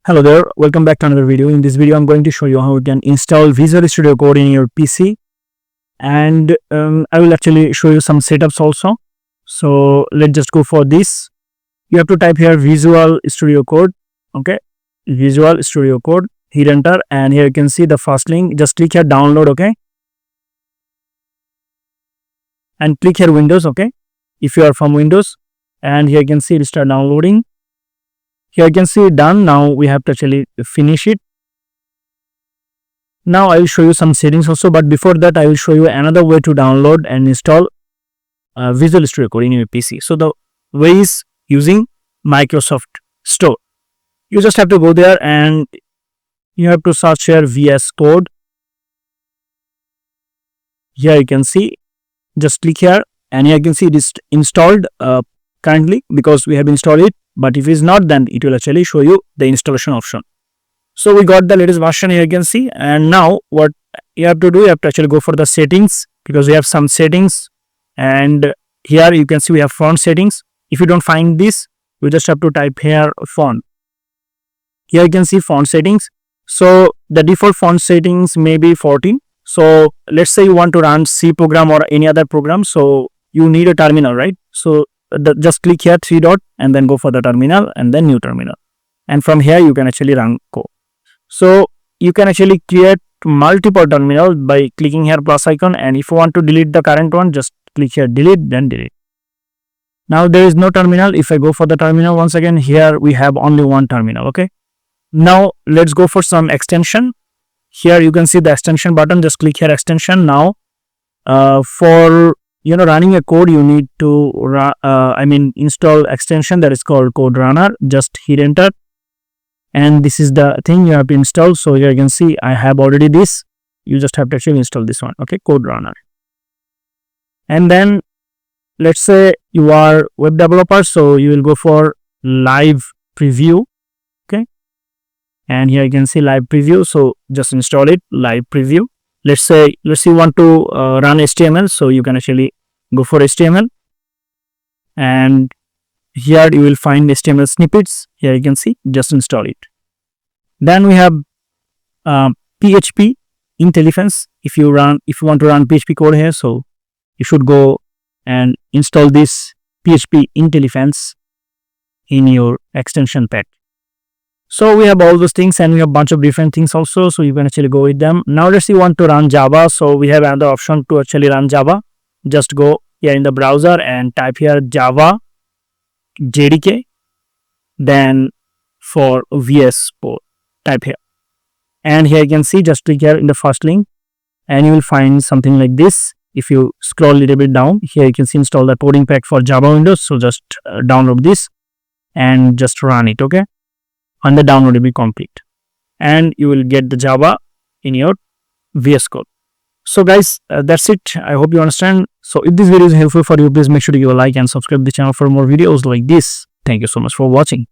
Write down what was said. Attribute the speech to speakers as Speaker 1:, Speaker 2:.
Speaker 1: Hello there, welcome back to another video. In this video, I'm going to show you how you can install Visual Studio Code in your PC, and I will actually show you some setups also. So let's just go for this. You have to type here Visual Studio Code, okay? Visual Studio Code, hit enter, and here you can see the first link. Just click here download, okay? And click here Windows, okay? If you are from Windows, and here you can see it start downloading. Here you can see it done. Now we have to actually finish it. Now I will show you some settings also, but before that I will show you another way to download and install Visual Studio Code in your PC. So the way is using Microsoft Store. You just have to go there and you have to search here VS Code. Here you can see, just click here, and here you can see it is installed currently because we have installed it. But if it is not, then it will actually show you the installation option. So we got the latest version here, you can see. And now what you have to do, you have to actually go for the settings, because we have some settings. And here you can see we have font settings. If you don't find this, you just have to type here font. Here you can see font settings. So the default font settings may be 14. So let's say you want to run C program or any other program. So you need a terminal, right? So just click here 3 dot and then go for the terminal and then new terminal, and from here you can actually run code. So you can actually create multiple terminals by clicking here plus icon, and if you want to delete the current one, just click here delete, then delete. Now there is no terminal. If I go for the terminal once again, here we have only one terminal, okay? Now let's go for some extension. Here you can see the extension button. Just click here extension. Now for running a code, you need to install extension that is called Code Runner. Just hit enter, and this is the thing you have to install. So here you can see I have already this. You just have to actually install this one, okay? Code Runner. And then let's say you are web developer, so you will go for live preview, okay? And here you can see live preview. So just install it, live preview. Let's say you want to run HTML, so you can actually go for HTML, and here you will find HTML snippets. Here you can see, just install it. Then we have PHP IntelliFence. If you want to run PHP code here, so you should go and install this PHP IntelliFence in your extension pack. So we have all those things, and we have a bunch of different things also, so you can actually go with them. Now let's say you want to run Java, so we have another option to actually run Java. Just go here in the browser and type here Java JDK, then for VS Code, type here. And here you can see, just click here in the first link, and you will find something like this. If you scroll a little bit down, here you can see install the coding pack for Java Windows. So just download this and just run it, okay? And the download will be complete, and you will get the Java in your VS Code. So guys, that's it. I hope you understand. So if this video is helpful for you, please make sure to give a like and subscribe to the channel for more videos like this. Thank you so much for watching.